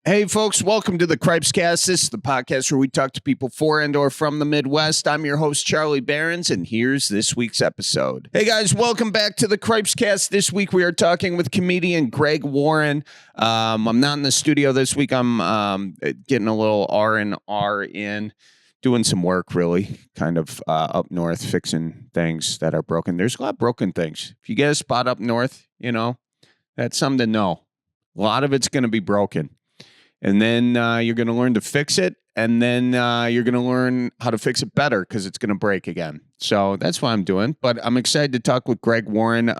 Hey, folks, welcome to the Cripescast. This is the podcast where we talk to people for and or from the Midwest. I'm your host, Charlie Barons, and here's this week's episode. Hey, guys, welcome back to the Cripescast. This week, we are talking with comedian Greg Warren. I'm not in the studio this week. I'm getting a little R&R in, doing some work, really, kind of up north, fixing things that are broken. There's a lot of broken things. If you get a spot up north, you know, that's something to know. A lot of it's going to be broken. And then you're going to learn to fix it, and then you're going to learn how to fix it better because it's going to break again. So that's what I'm doing. But I'm excited to talk with Greg Warren.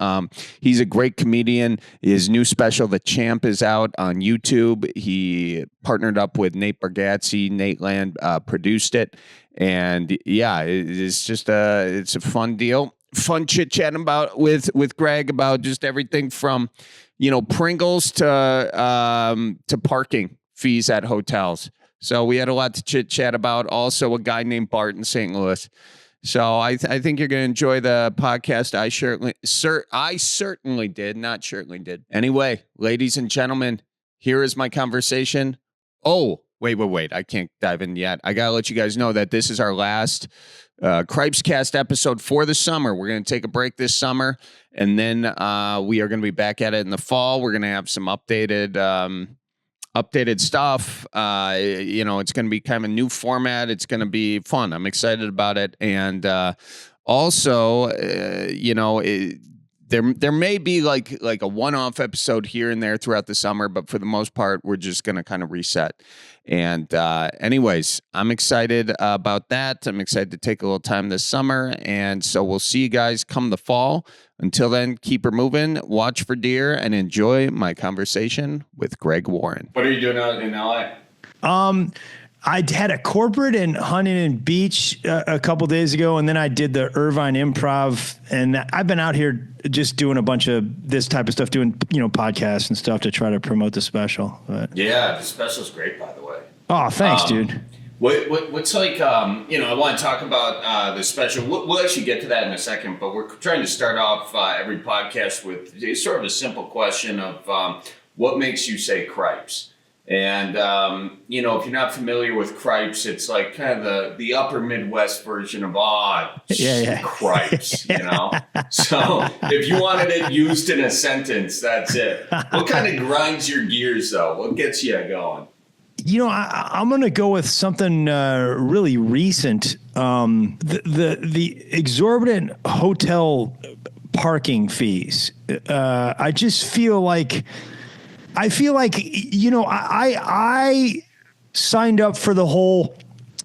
He's a great comedian. His new special, The Champ, is out on YouTube. He partnered up with Nate Bargatze. Nate Land produced it. And, yeah, it's just it's a fun deal. Fun chit-chatting with Greg about just everything from, you know, Pringles to parking fees at hotels. So we had a lot to chit chat about. Also, a guy named Bart in St. Louis. So I think you're going to enjoy the podcast. I certainly did. Not certainly did. Anyway, ladies and gentlemen, here is my conversation. Oh, wait. I can't dive in yet. I got to let you guys know that this is our last Cripescast episode for the summer. We're going to take a break this summer, and then we are going to be back at it in the fall. We're going to have some updated stuff. You know, it's going to be kind of a new format. It's going to be fun. I'm excited about it. And also, you know, there may be like a one-off episode here and there throughout the summer, but for the most part, we're just going to kind of reset. And anyways, I'm excited about that. I'm excited to take a little time this summer. And so we'll see you guys come the fall. Until then, keep her moving, watch for deer, and enjoy my conversation with Greg Warren. What are you doing out in LA? I had a corporate in Huntington Beach a couple days ago, and then I did the Irvine Improv, and I've been out here just doing a bunch of this type of stuff, doing, you know, podcasts and stuff to try to promote the special. But. Yeah, the special's great, by the way. Oh, thanks, dude. What's like, you know, I want to talk about the special. We'll actually get to that in a second, but we're trying to start off every podcast with sort of a simple question of what makes you say cripes? And, you know, if you're not familiar with cripes, it's like kind of the upper Midwest version of, cripes, you know? So if you wanted it used in a sentence, that's it. What kind of grinds your gears, though? What gets you going? You know, I'm going to go with something really recent. The exorbitant hotel parking fees. I just feel like, you know, I signed up for the whole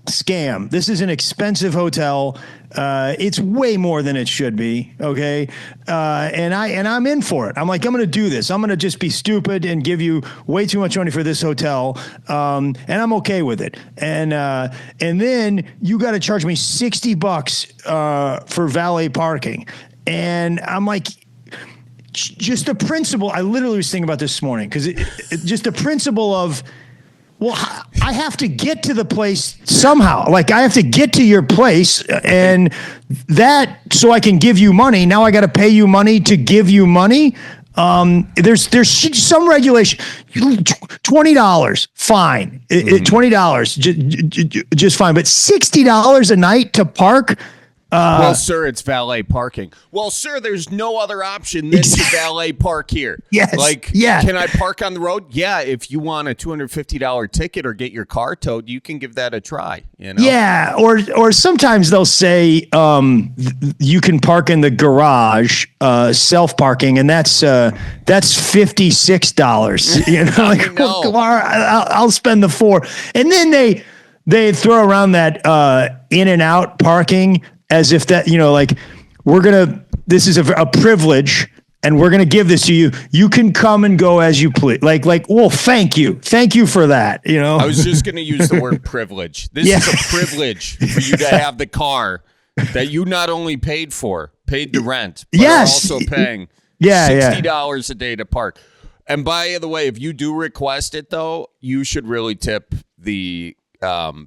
scam. This is an expensive hotel. It's way more than it should be. Okay. And I'm in for it. I'm like, I'm going to do this. I'm going to just be stupid and give you way too much money for this hotel. And I'm okay with it. And then you got to charge me $60 for valet parking. And I'm like, just the principle. I literally was thinking about this morning because just the principle of, well, I have to get to the place somehow. Like I have to get to your place, and that so I can give you money. Now I got to pay you money to give you money. There's some regulation. $20, fine. $20, just fine. But $60 a night to park. Well, sir, it's valet parking. Well, sir, there's no other option than to valet park here. Yes. Can I park on the road? Yeah. If you want a $250 ticket or get your car towed, you can give that a try. You know? Yeah. Or sometimes they'll say you can park in the garage, self parking, and that's $56. You know, like I'll spend the $4, and then they throw around that in and out parking. As if that, you know, like this is a privilege and we're going to give this to you. You can come and go as you please. Like, well, thank you for that. You know, I was just going to use the word privilege. This is a privilege for you to have the car that you not only paid to rent, but are also paying $60 a day to park. And by the way, if you do request it, though, you should really tip the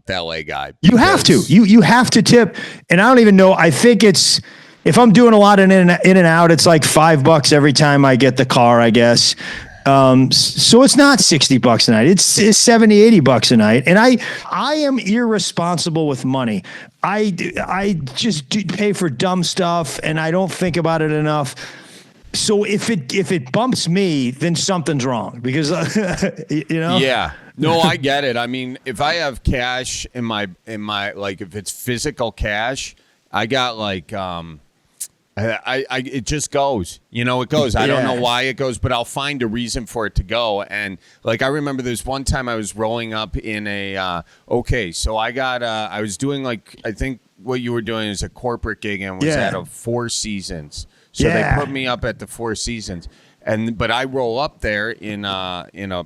valet guy. You have to. You have to tip. And I don't even know. I think it's, if I'm doing a lot in and out, it's like $5 every time I get the car, I guess. So it's not $60 a night. It's 70, $80 a night. And I am irresponsible with money. I just pay for dumb stuff and I don't think about it enough. So if it bumps me, then something's wrong because, Yeah. No, I get it. I mean, if I have cash in my like, if it's physical cash, I got like, it just goes, it goes. I don't know why it goes, but I'll find a reason for it to go. And like, I remember there's one time I was rolling up in so I was doing like, I think what you were doing is a corporate gig and was at a Four Seasons. So they put me up at the Four Seasons but I roll up there in a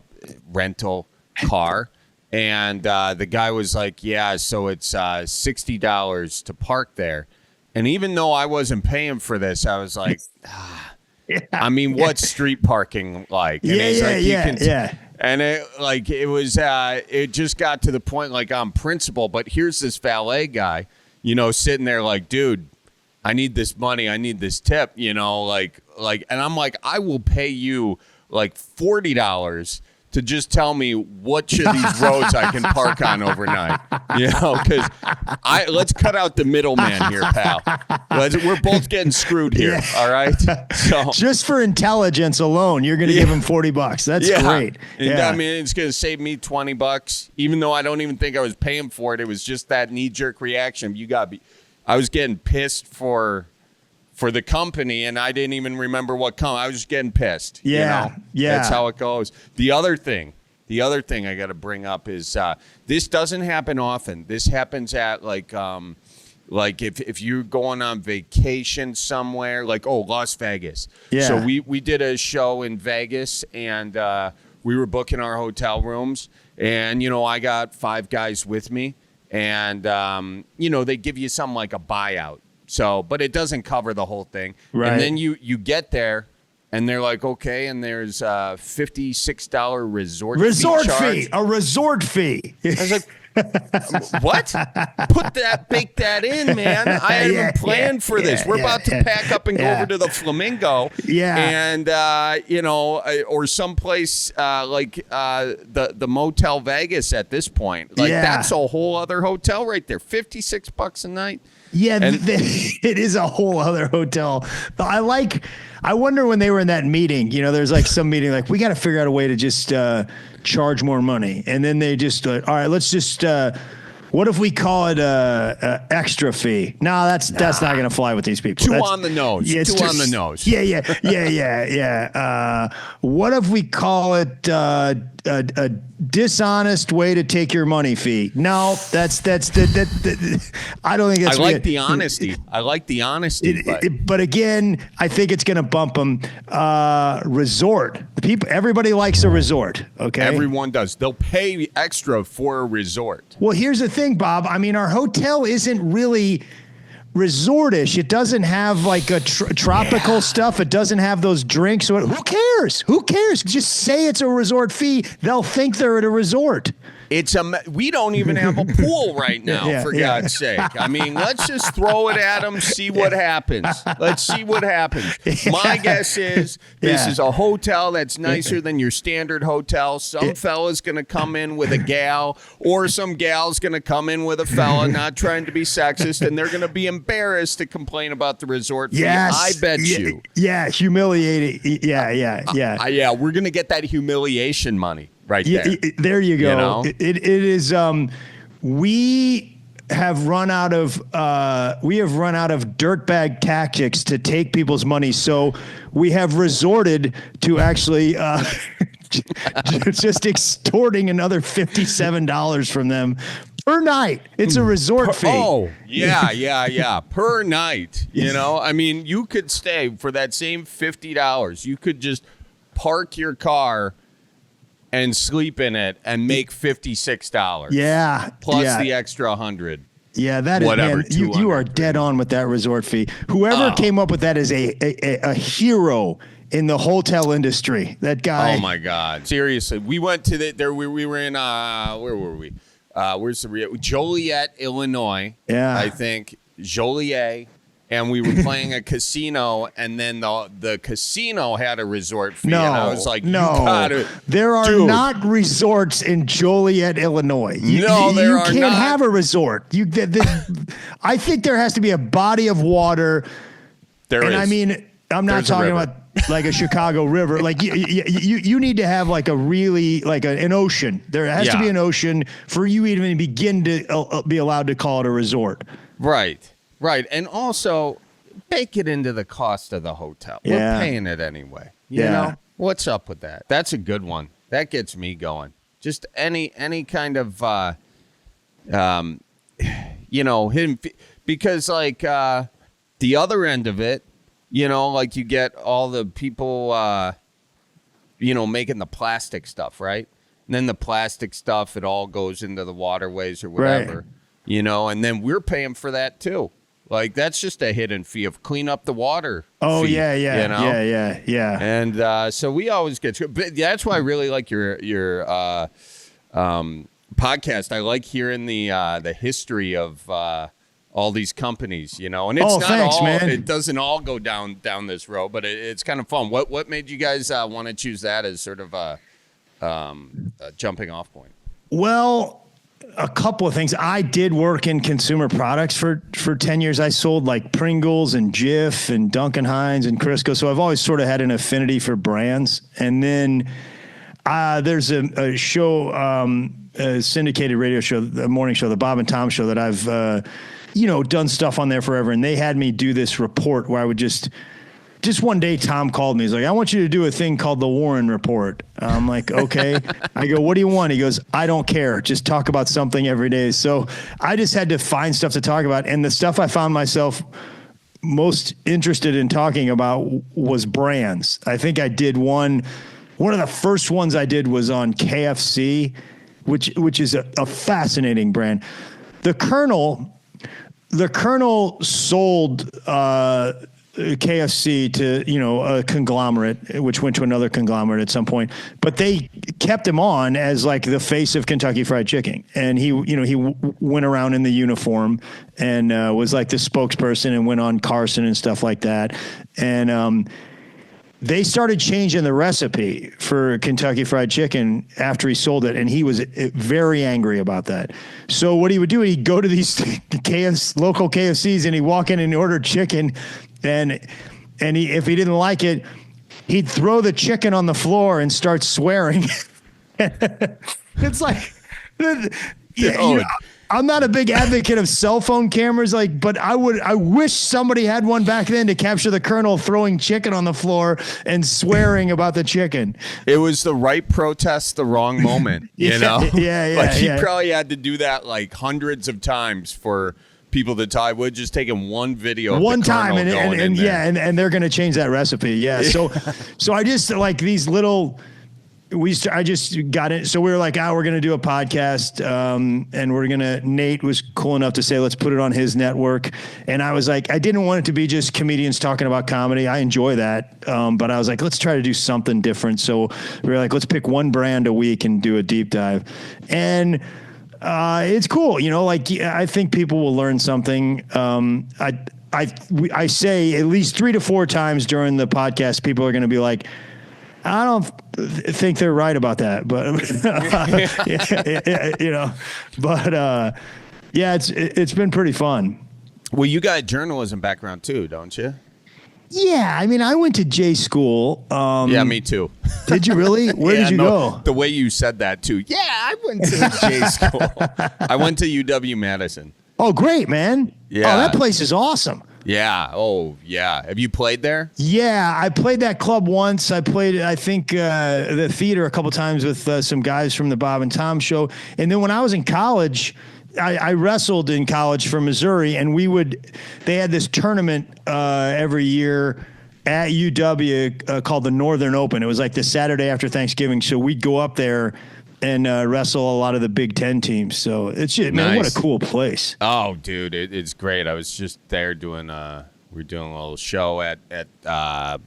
rental car. And the guy was like, yeah, so it's $60 to park there. And even though I wasn't paying for this, I was like, I mean, what's street parking like? And And it just got to the point like on principle. But here's this valet guy, sitting there like, dude, I need this money. I need this tip, and I'm like, I will pay you like $40 to just tell me which of these roads I can park on overnight, because let's cut out the middleman here, pal. We're both getting screwed here, all right? So just for intelligence alone, you're going to give him $40. That's great. And, I mean, it's going to save me $20, even though I don't even think I was paying for it. It was just that knee-jerk reaction. I was getting pissed for the company, and I didn't even remember what company. I was just getting pissed. Yeah. That's how it goes. The other thing I got to bring up is this doesn't happen often. This happens at like if you're going on vacation somewhere, like Las Vegas. Yeah. So we did a show in Vegas, and we were booking our hotel rooms, and I got 5 guys with me, and they give you something like a buyout. So, but it doesn't cover the whole thing. Right. And then you get there, and they're like, okay, and there's a $56 resort fee. A resort fee. I was like, what? Bake that in, man. I hadn't even planned for this. We're about to pack up and go over to the Flamingo. Yeah. And, or someplace like the Motel Vegas at this point. Like, that's a whole other hotel right there. $56 a night. Yeah, it is a whole other hotel. I wonder when they were in that meeting, there's like some meeting, like we got to figure out a way to just charge more money. And then they just, all right, let's just, what if we call it a extra fee? No, that's not going to fly with these people. Too on the nose. Yeah, Too on the nose. Yeah. What if we call it a dishonest way to take your money fee? No, that's I don't think that's. I like the honesty. But again, I think it's going to bump them. Resort. Everybody likes a resort. Okay, everyone does. They'll pay extra for a resort. Well, here's the thing, Bob. I mean, our hotel isn't really resortish. It doesn't have like a tropical stuff. It doesn't have those drinks. So who cares? Just say it's a resort fee. They'll think they're at a resort. We don't even have a pool right now, for God's sake. I mean, let's just throw it at them, see what happens. Let's see what happens. My guess is this is a hotel that's nicer than your standard hotel. Some fella's going to come in with a gal, or some gal's going to come in with a fella, not trying to be sexist, and they're going to be embarrassed to complain about the resort fee. Yes. I bet you. Yeah, humiliating. Yeah. We're going to get that humiliation money. Right there. There you go. It is. We have run out of dirtbag tactics to take people's money, so we have resorted to actually just extorting another $57 from them per night. It's a resort fee. Oh, yeah. Per night. I mean, you could stay for that same $50. You could just park your car and sleep in it and make $56. Yeah. Plus the extra 100. Yeah, that whatever, is, man, you are dead on with that resort fee. Whoever came up with that is a hero in the hotel industry. That guy. Oh my God. Seriously. We went to we were in, where were we? Where's Joliet, Illinois. Yeah. I think. Joliet. and we were playing a casino, and then the casino had a resort fee. No, and I was like, no, you gotta, there are dude. not resorts in Joliet, Illinois. You can't have a resort. I think there has to be a body of water. I mean, I'm not talking about like a Chicago river. Like you need to have like a really like an ocean. There has to be an ocean for you even begin to be allowed to call it a resort. Right. And also bake it into the cost of the hotel. Yeah. We're paying it anyway. You know? What's up with that? That's a good one. That gets me going. Just any kind of because like the other end of it, like you get all the people making the plastic stuff, right? And then the plastic stuff, it all goes into the waterways or whatever, and then we're paying for that too. Like that's just a hidden fee of clean up the water. Oh fee, yeah. And so we always get to it. But that's why I really like your podcast. I like hearing the history of all these companies, and it's man. It doesn't all go down this road, but it's kind of fun. What made you guys want to choose that as sort of a jumping off point? Well, a couple of things. I did work in consumer products for 10 years. I sold like Pringles and Jif and Duncan Hines and Crisco. So I've always sort of had an affinity for brands. And then there's a show, a syndicated radio show, a morning show, the Bob and Tom show that I've, done stuff on there forever. And they had me do this report where I would just one day, Tom called me. He's like, I want you to do a thing called the Warren Report. I'm like, okay. I go, what do you want? He goes, I don't care. Just talk about something every day. So I just had to find stuff to talk about. And the stuff I found myself most interested in talking about was brands. I think I did one of the first ones I did was on KFC, which is a fascinating brand. The Colonel sold KFC to, a conglomerate, which went to another conglomerate at some point, but they kept him on as like the face of Kentucky Fried Chicken. And he went around in the uniform and was like the spokesperson and went on Carson and stuff like that. And they started changing the recipe for Kentucky Fried Chicken after he sold it, and he was very angry about that. So what he would do, he'd go to these local KFCs and he'd walk in and order chicken, and if he didn't like it, he'd throw the chicken on the floor and start swearing. It's like, I'm not a big advocate of cell phone cameras, but I wish somebody had one back then to capture the Colonel throwing chicken on the floor and swearing about the chicken. It was the right protest, the wrong moment, Yeah. Like he probably had to do that like hundreds of times for people to tie. Would just taken one video one time and they're going to change that recipe. Yeah. So I just like these little. I just got it. So we were like, we're going to do a podcast. And Nate was cool enough to say, let's put it on his network. And I was like, I didn't want it to be just comedians talking about comedy. I enjoy that. But I was like, let's try to do something different. So we were like, let's pick one brand a week and do a deep dive. And it's cool. I think people will learn something. I say at least 3 to 4 times during the podcast, people are going to be like, I don't think they're right about that, but it's been pretty fun. Well, you got a journalism background too, don't you? Yeah, I mean, I went to J school. Yeah, me too. Did you really? Where did you go? The way you said that too. Yeah, I went to J school. I went to UW-Madison. Oh, great, man. Yeah. Oh, that place is awesome. Yeah. Oh, yeah. Have you played there? Yeah, I played that club once. I played, I think, the theater a couple times with some guys from the Bob and Tom show. And then when I was in college, I wrestled in college for Missouri, and they had this tournament every year at UW called the Northern Open. It was like the Saturday after Thanksgiving. So we'd go up there and wrestle a lot of the Big Ten teams. So it's just, man, what a cool place. Oh, dude, it's great. I was just there doing we're doing a little show at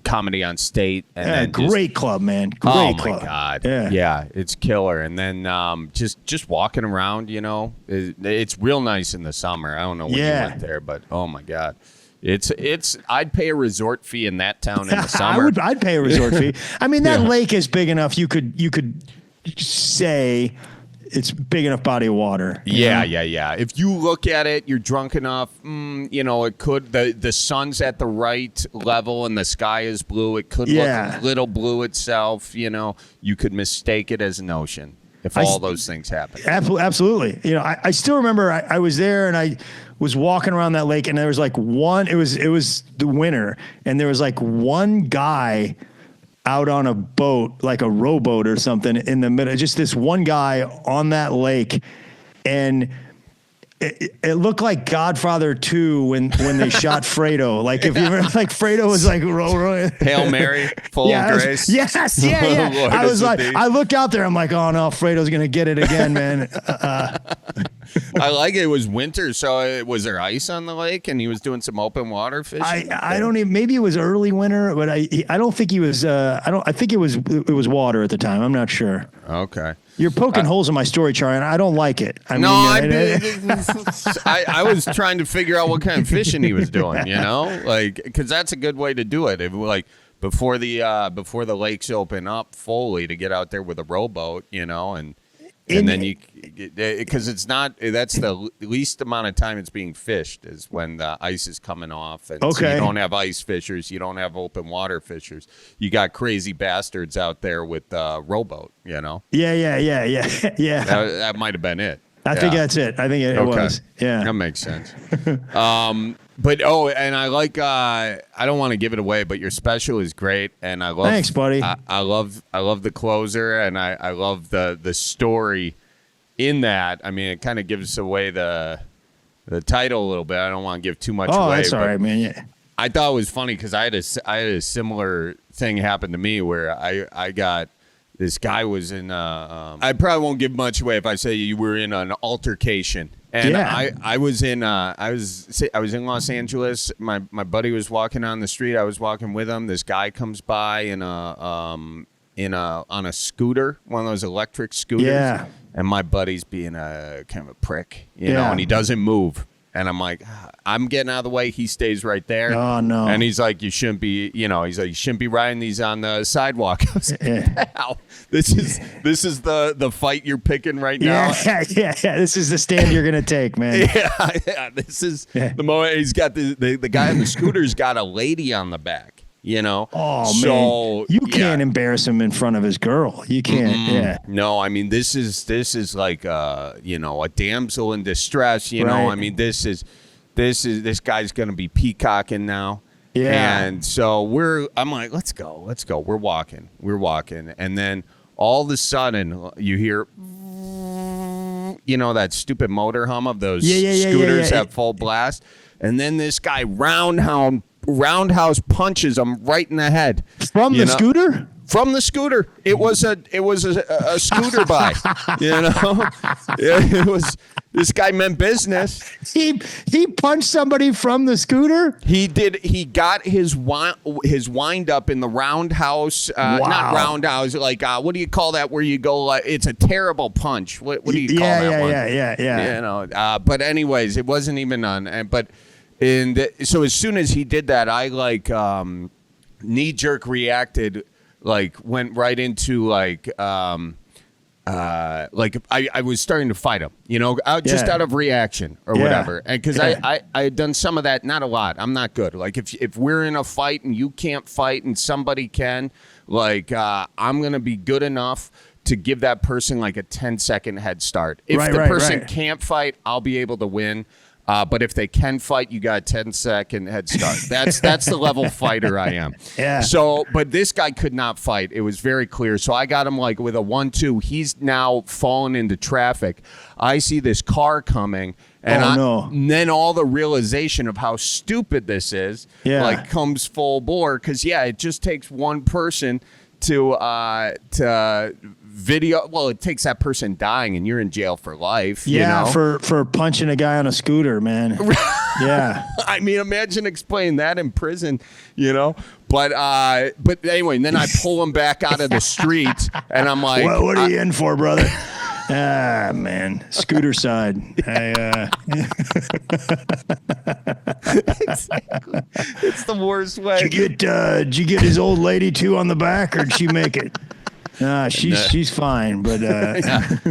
Comedy on State. And then great club, man. Great club. Oh, my God. Yeah, it's killer. And then just walking around, it's real nice in the summer. I don't know when you went there, but oh, my God. I'd pay a resort fee in that town in the summer. I'd pay a resort fee. I mean, that lake is big enough. You could say it's big enough body of water. Yeah. If you look at it, you're drunk enough. It could. The sun's at the right level and the sky is blue. It could look a little blue itself. You could mistake it as an ocean if all those things happen. Absolutely. I still remember I was there and I was walking around that lake and there was like one. It was the winter and there was like one guy out on a boat, like a rowboat or something in the middle, just this one guy on that lake. And it looked like Godfather 2 when they shot Fredo. Like if you remember, like Fredo was like Hail Mary, full of grace. Yes. I was like, I looked out there. I'm like, oh no, Fredo's going to get it again, man. I like it. It was winter, so was there ice on the lake? And he was doing some open water fishing. I don't even. Maybe it was early winter, but I don't think he was. I think it was water at the time. I'm not sure. Okay. You're poking holes in my story, Charlie, and I don't like it. I was trying to figure out what kind of fishing he was doing. Because that's a good way to do it. Before the lakes open up fully to get out there with a rowboat, and then because that's the least amount of time it's being fished is when the ice is coming off. And so you don't have ice fishers. You don't have open water fishers. You got crazy bastards out there with rowboat, Yeah. That might have been it. I think that's it. I think it was. Yeah. That makes sense. And I like, I don't want to give it away, but your special is great. And I love, thanks, buddy. I love the closer and I love the story in that. I mean, it kind of gives away the title a little bit. I don't want to give too much away. Oh, that's all right, man. Yeah. I thought it was funny because I had a similar thing happen to me where I got, this guy was in, I probably won't give much away if I say you were in an altercation. And I was in Los Angeles. My buddy was walking on the street. I was walking with him. This guy comes by on a scooter, one of those electric scooters. Yeah. And my buddy's being a kind of a prick, and he doesn't move. And I'm like, I'm getting out of the way. He stays right there. Oh no! And he's like, you shouldn't be, he's like, you shouldn't be riding these on the sidewalk. I was like, wow, this is the fight you're picking right now. Yeah. This is the stand you're gonna take, man. Yeah. This is the moment. He's got the guy on the scooter's got a lady on the back. Oh so, man, you can't embarrass him in front of his girl. You can't. Mm-hmm. Yeah. No, I mean this is like a damsel in distress. Right. I mean this guy's gonna be peacocking now. Yeah. And so I'm like, let's go. We're walking, and then all of a sudden you hear, that stupid motor hum of those scooters at full blast, and then this guy roundhouse punches him right in the head from the scooter. From the scooter, it was a scooter bike. It was. This guy meant business. He punched somebody from the scooter. He did. He got his wind up in the roundhouse. Wow. Not roundhouse. Like what do you call that? Where you go? It's a terrible punch. What do you call that one? Yeah. But anyways, it wasn't even on. So as soon as he did that, I knee jerk reacted, went right into I was starting to fight him, just out of reaction or whatever. And because I had done some of that, not a lot. I'm not good. Like if we're in a fight and you can't fight and somebody can, I'm going to be good enough to give that person like a 10-second head start. If the person can't fight, I'll be able to win. But if they can fight, you got a 10-second head start. That's the level fighter I am. Yeah. So, but this guy could not fight. It was very clear. So I got him with a 1-2. He's now fallen into traffic. I see this car coming, and then all the realization of how stupid this is, comes full bore. Because it just takes one person to video. Well, it takes that person dying and you're in jail for life. For punching a guy on a scooter, man. Yeah. I mean, imagine explaining that in prison, But anyway, and then I pull him back out of the street and I'm like, what are you in for, brother? Man, scooter side. Exactly. It's the worst way. Did you get his old lady too on the back, or did she make it? She's fine, but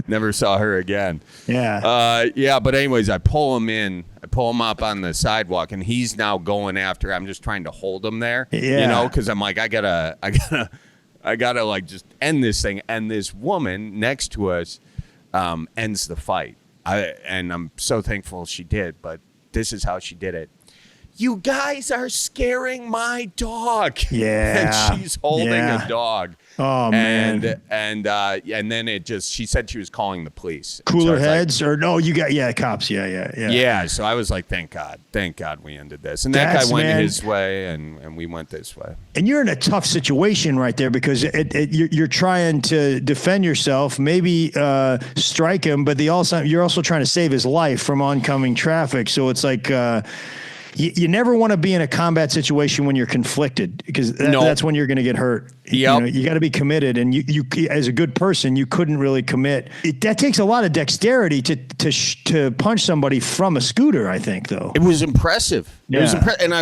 never saw her again. Yeah. But anyways, I pull him in. I pull him up on the sidewalk, and he's now going after. I'm just trying to hold him there. Yeah. Because I'm like, I gotta like just end this thing. And this woman next to us ends the fight. And I'm so thankful she did. But this is how she did it. You guys are scaring my dog. Yeah. And she's holding a dog. Oh, man. And then she said she was calling the police. Cooler heads or no, cops. Yeah. Yeah. So I was like, thank God we ended this. And that guy went his way and we went this way. And you're in a tough situation right there because you're trying to defend yourself, maybe strike him, but you're also trying to save his life from oncoming traffic. So it's like, you never want to be in a combat situation when you're conflicted because that's when you're going to get hurt. Yep. You got to be committed, and you as a good person, you couldn't really commit. That takes a lot of dexterity to punch somebody from a scooter. I think, though, it was impressive. Yeah. It was and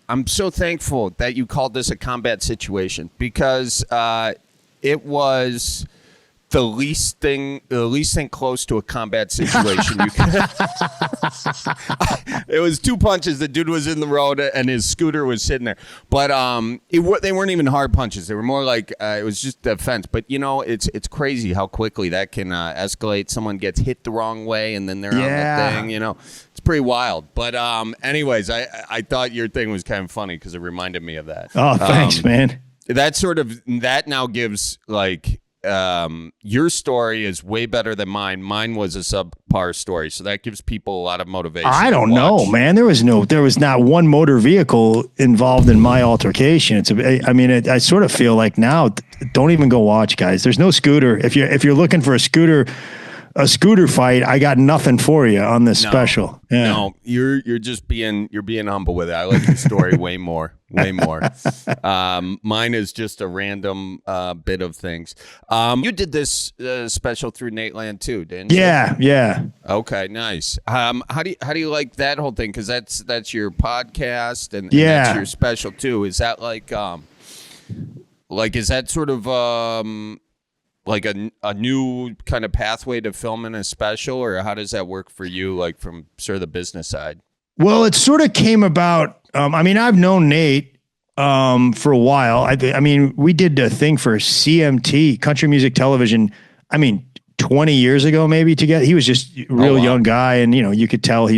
I'm so thankful that you called this a combat situation because it was the least thing close to a combat situation you could. It was 2 punches. The dude was in the road and his scooter was sitting there. But they weren't even hard punches. They were more like it was just defense. But it's crazy how quickly that can escalate. Someone gets hit the wrong way and then they're on the thing. It's pretty wild. But anyways, I thought your thing was kind of funny because it reminded me of that. Oh, thanks, man. That now gives like. Your story is way better than mine. Mine was a subpar story, so that gives people a lot of motivation. I don't know, man. There was not one motor vehicle involved in my altercation. I sort of feel like now, don't even go watch, guys. There's no scooter. If you're looking for a scooter fight, I got nothing for you on this special. Yeah. No, you're just being humble with it. I like your story way more. Mine is just a random bit of things. You did this special through Nateland too, didn't you? Yeah. Okay, nice. How do you like that whole thing? Because that's your podcast and that's your special too. Is that like is that sort of like a new kind of pathway to filming a special, or how does that work for you, like from sort of the business side? Well, it sort of came about. I've known Nate for a while. I mean, we did a thing for CMT, Country Music Television. 20 years ago, maybe together. He was just a real young guy, and you could tell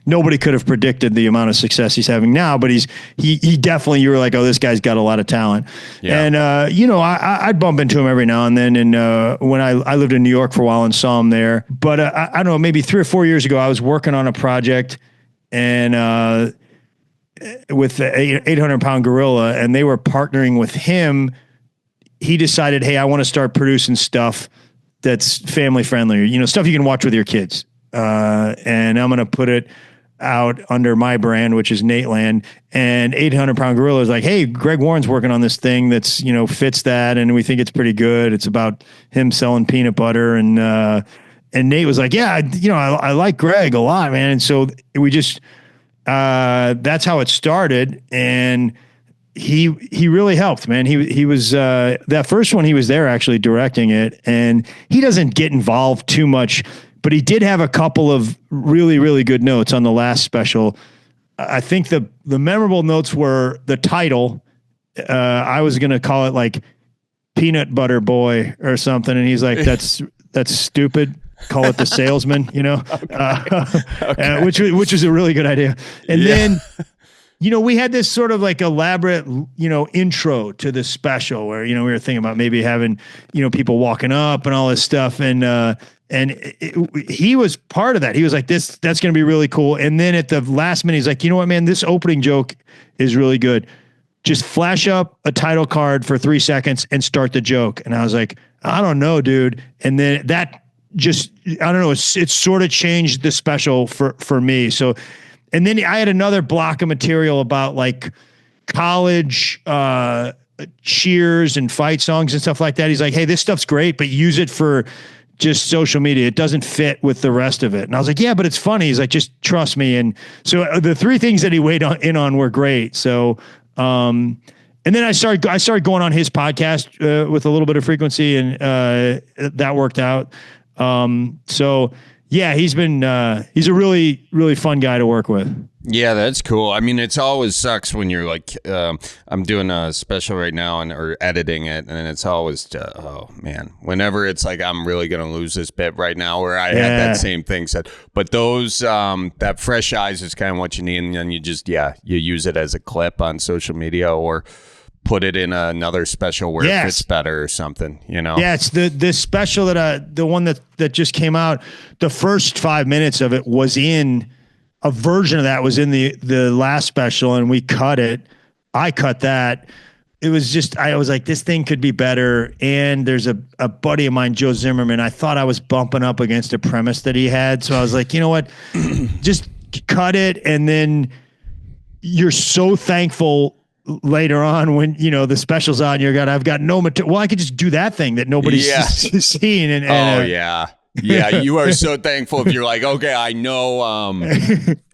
nobody could have predicted the amount of success he's having now, but he definitely, you were like, oh, this guy's got a lot of talent. Yeah. And, I'd bump into him every now and then. And when I lived in New York for a while and saw him there, but I don't know, maybe 3 or 4 years ago, I was working on a project and with the 800-pound gorilla, and they were partnering with him. He decided, hey, I want to start producing stuff that's family friendly, stuff you can watch with your kids. And I'm going to put it out under my brand, which is Nateland. And 800-pound gorilla is like, hey, Greg Warren's working on this thing that's, fits that. And we think it's pretty good. It's about him selling peanut butter. And Nate was like, yeah, I like Greg a lot, man. And so we just, that's how it started. And he really helped, man. He was, that first one, he was there actually directing it, and he doesn't get involved too much, but he did have a couple of really, really good notes on the last special. I think the memorable notes were the title. I was going to call it like Peanut Butter Boy or something. And he's like, that's stupid. Call it The Salesman, okay. Which is a really good idea. And then, we had this sort of like elaborate, intro to the special where, we were thinking about maybe having, people walking up and all this stuff. And he was part of that. He was like, that's going to be really cool. And then at the last minute, he's like, you know what, man, this opening joke is really good. Just flash up a title card for 3 seconds and start the joke. And I was like, I don't know, dude. And then that just, I don't know, it sort of changed the special for me. So, and then I had another block of material about like college cheers and fight songs and stuff like that. He's like, hey, this stuff's great, but use it for just social media. It doesn't fit with the rest of it. And I was like, yeah, but it's funny. He's like, just trust me. And so the three things that he weighed in on were great. So, and then I started going on his podcast with a little bit of frequency, and that worked out. So yeah, he's a really, really fun guy to work with. Yeah, that's cool. I mean, it's always sucks when you're like, I'm doing a special right now or editing it, and it's always, oh man, whenever it's like, I'm really going to lose this bit right now, where I had that same thing said. But those, that fresh eyes is kind of what you need, and then you just, you use it as a clip on social media or put it in another special where it fits better or something, you know? Yeah, it's the special the one that just came out, the first 5 minutes of it was in a version of that was in the last special, and we cut it. I cut that. It was just, I was like, this thing could be better. And there's a buddy of mine, Joe Zimmerman. I thought I was bumping up against a premise that he had. So I was like, you know what, just cut it. And then you're so thankful later on when, you know, the special's on, I've got no material. Well, I could just do that thing that nobody's seen. And yeah, you are so thankful if you're like, okay, I know,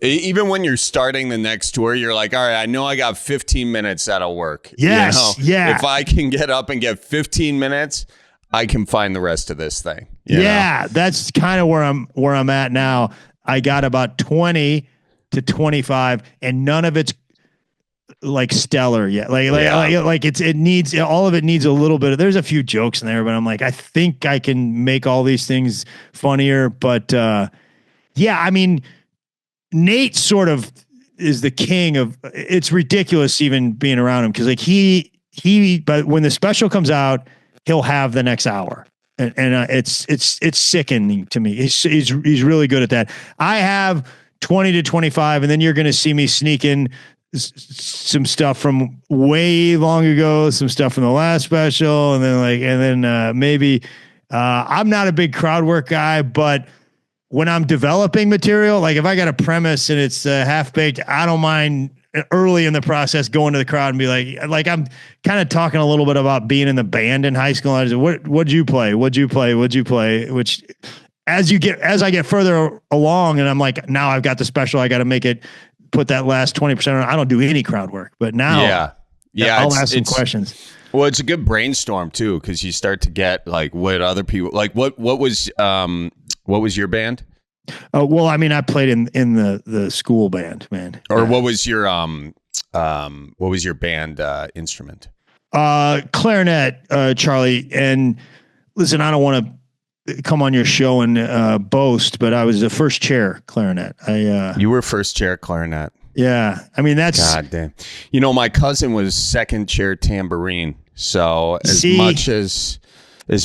even when you're starting the next tour, you're like, all right, I know I got 15 minutes that'll work. Yes, you know? If I can get up and get 15 minutes, I can find the rest of this thing. You know? That's kind of where I'm at now. I got about 20 to 25, and none of it's like stellar yet. Like it needs, all of it needs a little bit of, there's a few jokes in there, but I'm like, I think I can make all these things funnier. But I mean, Nate sort of is the king of, it's ridiculous even being around him. Cause like but when the special comes out, he'll have the next hour. And it's sickening to me. He's really good at that. I have 20 to 25, and then you're going to see me sneak in some stuff from way long ago, some stuff from the last special, and then maybe I'm not a big crowd work guy, but when I'm developing material, like if I got a premise and it's half baked, I don't mind early in the process going to the crowd and be like I'm kind of talking a little bit about being in the band in high school. I just, what'd you play? What'd you play? Which as I get further along, and I'm like, now I've got the special, I got to make it, put that last 20% on. I don't do any crowd work, but now I'll ask some questions. Well, it's a good brainstorm too, because you start to get like what other people like. What was your band? Well, I mean, I played in the school band, man. Or what was your band instrument? Clarinet, Charlie. And listen, I don't want to come on your show and boast, but I was the first chair clarinet. You were first chair clarinet. Yeah, I mean that's God damn. You know, my cousin was second chair tambourine. So as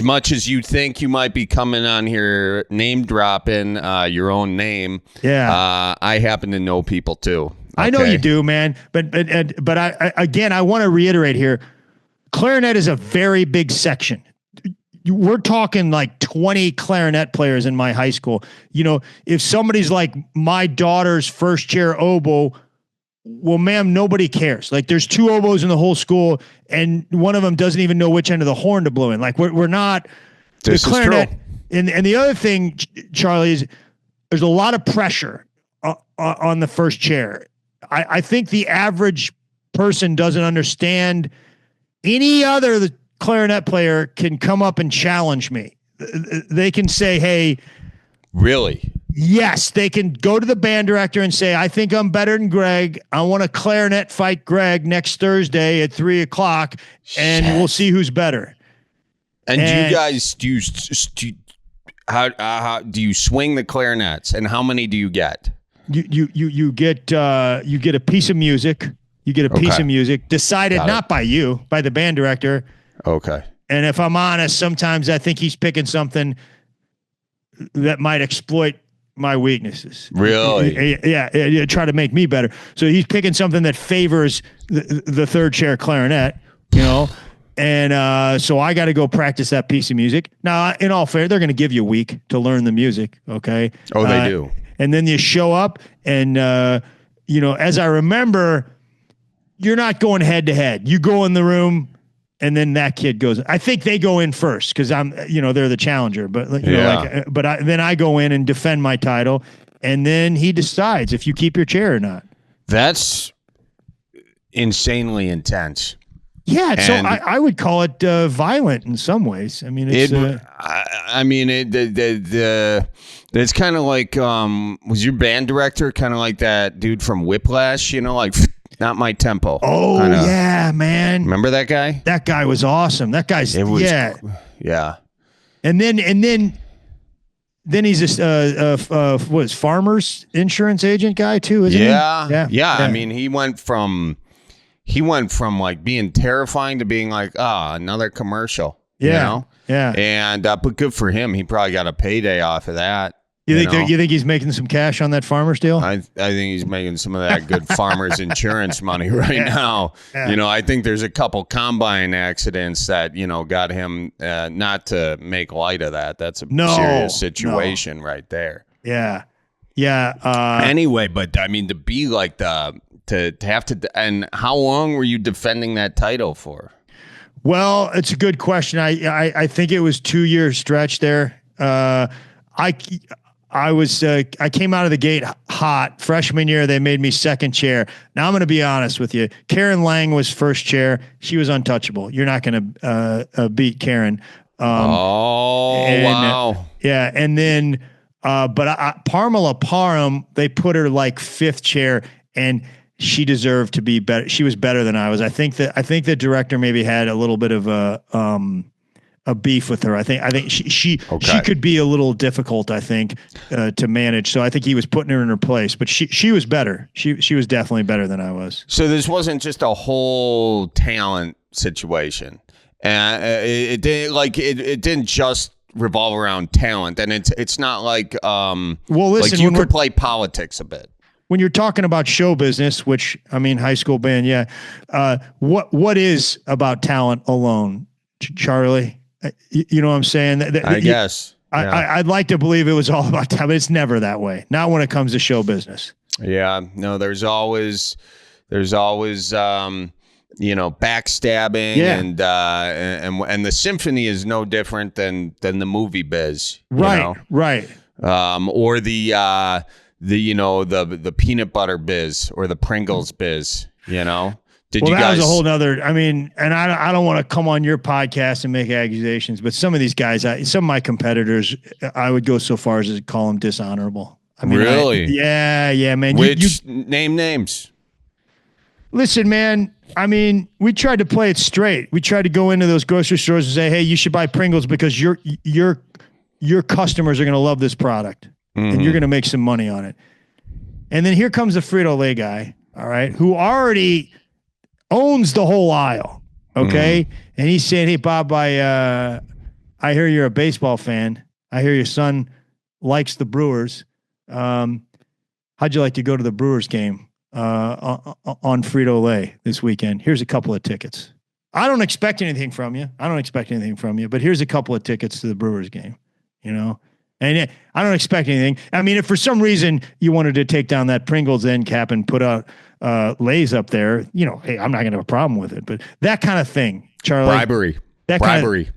much as you think you might be coming on here name dropping your own name, I happen to know people too. Okay? I know you do, man. But I want to reiterate here, clarinet is a very big section. We're talking like 20 clarinet players in my high school. You know, if somebody's like my daughter's first chair oboe, well, ma'am, nobody cares. Like there's 2 oboes in the whole school, and one of them doesn't even know which end of the horn to blow in. Like we're not this the clarinet. And the other thing, Charlie, is there's a lot of pressure on the first chair. I think the average person doesn't understand. Any other clarinet player can come up and challenge me. They can say, hey, really? Yes, they can go to the band director and say, I think I'm better than Greg. I want to clarinet fight Greg next Thursday at 3:00, and we'll see who's better. And do you guys how do you swing the clarinets, and how many do you get? You get a piece of music. You get a piece of music decided not by you, by the band director. Okay. And if I'm honest, sometimes I think he's picking something that might exploit my weaknesses. Really? Yeah. Try to make me better. So he's picking something that favors the third chair clarinet, you know? And so I got to go practice that piece of music. Now, in all fair, they're going to give you a week to learn the music. Okay. Oh, they do. And then you show up and, as I remember, you're not going head to head. You go in the room and then that kid goes. I think they go in first because they're the challenger. But then I go in and defend my title, and then he decides if you keep your chair or not. That's insanely intense. Yeah, so I would call it violent in some ways. I mean, it's it's kind of like was your band director kind of like that dude from Whiplash? Like not my tempo. Oh kinda. Yeah, man. Remember that guy? That guy was awesome. That guy's yeah. And then he's a farmer's insurance agent guy too, isn't he? Yeah. I mean, he went from like being terrifying to being like, another commercial. Yeah. And but good for him. He probably got a payday off of that. You think he's making some cash on that farmer's deal? I think he's making some of that good farmer's insurance money right now. Yeah. I think there's a couple combine accidents that, got him not to make light of that. That's a serious situation right there. Yeah. Yeah. Anyway, but I mean, to be like to have to, and how long were you defending that title for? Well, it's a good question. I think it was 2-year stretch there. I came out of the gate hot. Freshman year, they made me second chair. Now I'm going to be honest with you. Karen Lang was first chair. She was untouchable. You're not going to beat Karen. Wow. Yeah, and then Parmala Param, they put her like fifth chair, and she deserved to be better. She was better than I was. I think the director maybe had a little bit of a beef with her. I think she could be a little difficult, I think, to manage. So I think he was putting her in her place, but she was better. She was definitely better than I was. So this wasn't just a whole talent situation. And it didn't just revolve around talent, and it's not like listen, like you could play politics a bit. When you're talking about show business, which I mean high school band, what is about talent alone, Charlie? You know what I'm saying? I guess. I'd like to believe it was all about talent, but it's never that way. Not when it comes to show business. Yeah, no, there's always backstabbing and the symphony is no different than the movie biz. Right. Or the peanut butter biz or the Pringles biz, That was a whole nother, and I don't want to come on your podcast and make accusations, but some of these guys, some of my competitors, I would go so far as to call them dishonorable. I mean, really? Yeah, man. Name names. Listen, man, I mean, we tried to play it straight. We tried to go into those grocery stores and say, hey, you should buy Pringles because your customers are going to love this product and you're going to make some money on it. And then here comes the Frito-Lay guy, all right, who already owns the whole aisle, okay? And he's saying, hey, Bob, I hear you're a baseball fan. I hear your son likes the Brewers. How'd you like to go to the Brewers game on Frito-Lay this weekend? Here's a couple of tickets. I don't expect anything from you, but here's a couple of tickets to the Brewers game, And I don't expect anything. I mean, if for some reason you wanted to take down that Pringles end cap and put out Lay's up there, hey, I'm not going to have a problem with it. But that kind of thing, Charlie. Bribery.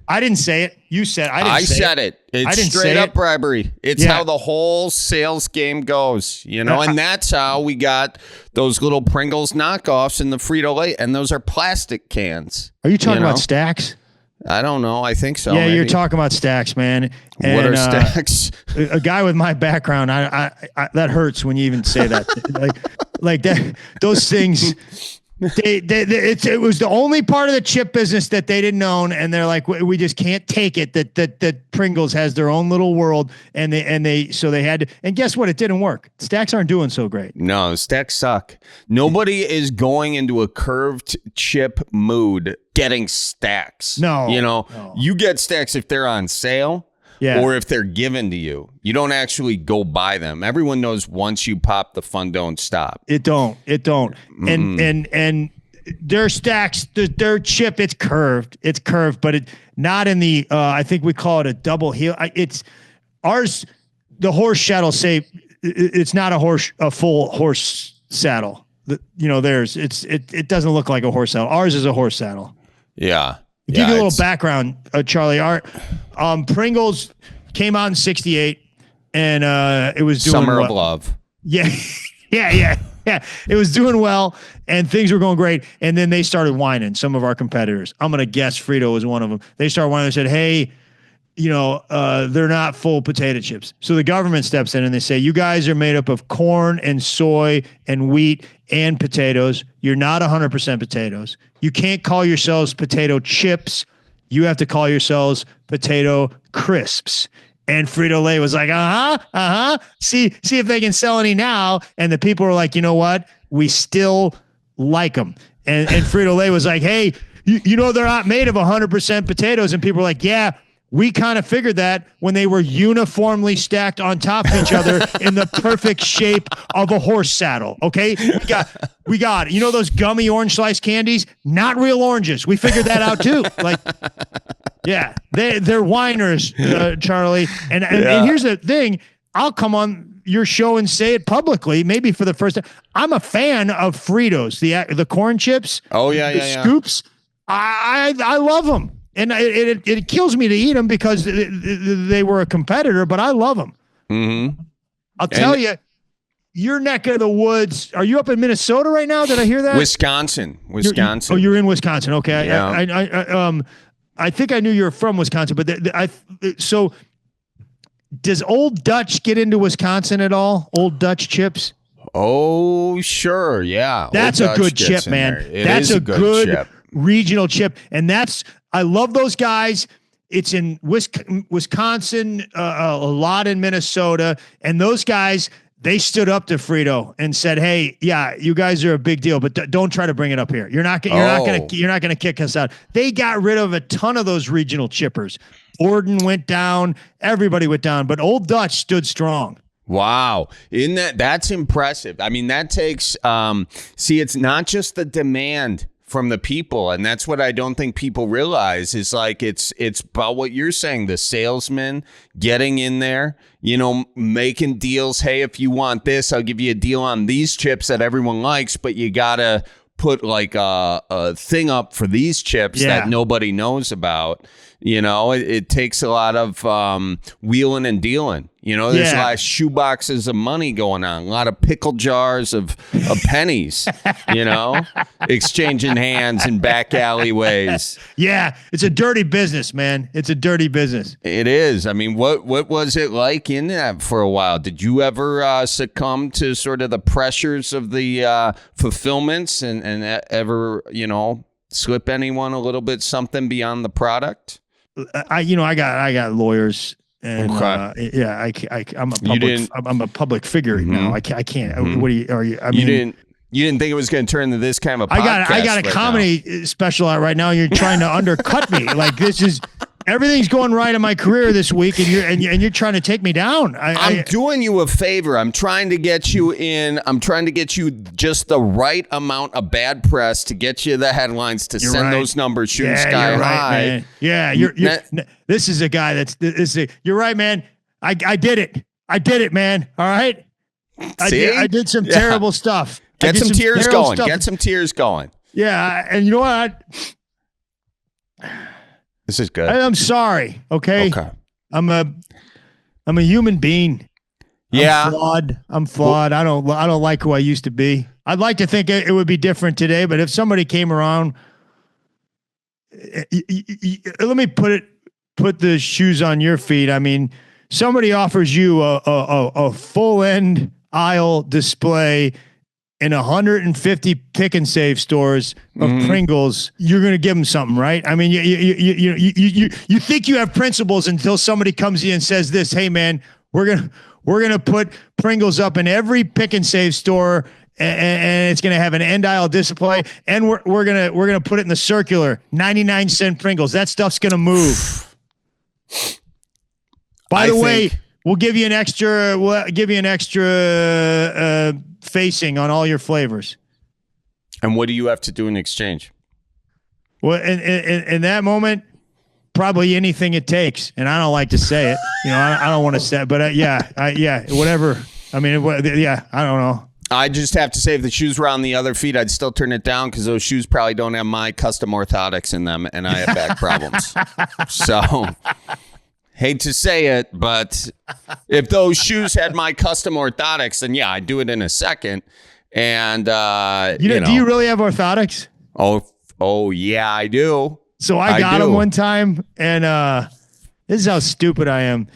I didn't say it. You said it. I said it. It's straight up bribery. It's how the whole sales game goes, and that's how we got those little Pringles knockoffs in the Frito-Lay, and those are plastic cans. Are you talking about Stacks? I don't know. I think so. Yeah, maybe. You're talking about Stacks, man. And, what are Stacks? A guy with my background, I that hurts when you even say that. like that. Those things. It was the only part of the chip business that they didn't own, and they're like, we just can't take it that Pringles has their own little world, and they had to. And guess what? It didn't work. Stacks aren't doing so great. No, Stacks suck. Nobody is going into a curved chip mood getting Stacks. No, you get Stacks if they're on sale. Yeah. Or if they're given to you. You don't actually go buy them. Everyone knows once you pop, the fun don't stop. It don't. And their Stacks, their chip, it's curved, but it not in the I think we call it a double heel. It's ours. The horse saddle say it's not a full horse saddle. Theirs it doesn't look like a horse saddle. Ours is a horse saddle. Yeah. Give you a little background, Charlie. Our Pringles came out in '68, and it was doing Summer well. of Love. Yeah, yeah. It was doing well, and things were going great. And then they started whining. Some of our competitors. I'm gonna guess Frito was one of them. They started whining and said, "Hey, they're not full potato chips." So the government steps in and they say, "You guys are made up of corn and soy and wheat and potatoes. You're not 100% potatoes. You can't call yourselves potato chips. You have to call yourselves potato crisps." And Frito-Lay was like, see if they can sell any now. And the people were like, you know what? We still like them. And Frito-Lay was like, hey, they're not made of 100% potatoes. And people were like, yeah, we kind of figured that when they were uniformly stacked on top of each other in the perfect shape of a horse saddle. Okay. We got it. Those gummy orange slice candies, not real oranges. We figured that out too. Like, yeah, they're whiners, Charlie. And here's the thing. I'll come on your show and say it publicly, maybe for the first time. I'm a fan of Fritos, the corn chips. Oh, yeah, the scoops. I love them. And it kills me to eat them because they were a competitor, but I love them. Mm-hmm. I'll tell you, your neck of the woods. Are you up in Minnesota right now? Did I hear that? Wisconsin. You're in Wisconsin. Okay. Yeah. I think I knew you were from Wisconsin, but so does Old Dutch get into Wisconsin at all? Old Dutch chips? Oh, sure. Yeah. That's a good chip, man. That's a good chip. Regional chip. And I love those guys. It's in Wisconsin, a lot in Minnesota. And those guys, they stood up to Frito and said, hey, yeah, you guys are a big deal, but don't try to bring it up here. You're not going to kick us out. They got rid of a ton of those regional chippers. Orden went down. Everybody went down, but Old Dutch stood strong. Wow. That's impressive. I mean, that takes, it's not just the demand from the people. And that's what I don't think people realize is like, it's about what you're saying, the salesman getting in there, making deals. Hey, if you want this, I'll give you a deal on these chips that everyone likes, but you gotta put like a thing up for these chips that nobody knows about. It takes a lot of wheeling and dealing. There's a lot of shoeboxes of money going on, a lot of pickle jars of pennies, exchanging hands in back alleyways. Yeah, it's a dirty business, man. It's a dirty business. It is. I mean, what was it like in that for a while? Did you ever succumb to sort of the pressures of the fulfillments and ever, slip anyone a little bit something beyond the product? I got lawyers, and I'm a public figure now. I can't. What are you? I mean, you didn't think it was going to turn into this kind of a podcast. I got a comedy special out right now. You're trying to undercut me. Like this is. Everything's going right in my career this week, and you're trying to take me down. I'm doing you a favor. I'm trying to get you in. I'm trying to get you just the right amount of bad press to get you the headlines to send those numbers shooting sky high. Man. Yeah, this is a guy you're right, man. I did it. I did it, man. All right. I did some terrible stuff. Get some tears going. Get some tears going. Yeah, and you know what? This is good. I'm sorry. Okay. I'm a human being. Yeah. I'm flawed. I don't like who I used to be. I'd like to think it would be different today, but if somebody came around, let me put the shoes on your feet. I mean, somebody offers you a full end aisle display in 150 pick and save stores of Pringles, you're going to give them something, right? I mean, you think you have principles until somebody comes in and says this, hey man, we're going to put Pringles up in every pick and save store and it's going to have an end aisle display. And we're going to put it in the circular 99-cent Pringles. That stuff's going to move. By the way, we'll give you an extra facing on all your flavors. And what do you have to do in exchange? Well, in that moment, probably anything it takes. And I don't like to say it. I don't want to say it, but yeah, whatever. I mean, I don't know. I just have to say, if the shoes were on the other feet, I'd still turn it down because those shoes probably don't have my custom orthotics in them, and I have back problems. So, hate to say it, but if those shoes had my custom orthotics, then yeah, I'd do it in a second. And you know, do you really have orthotics? Oh yeah, I do. So I got them one time, and this is how stupid I am.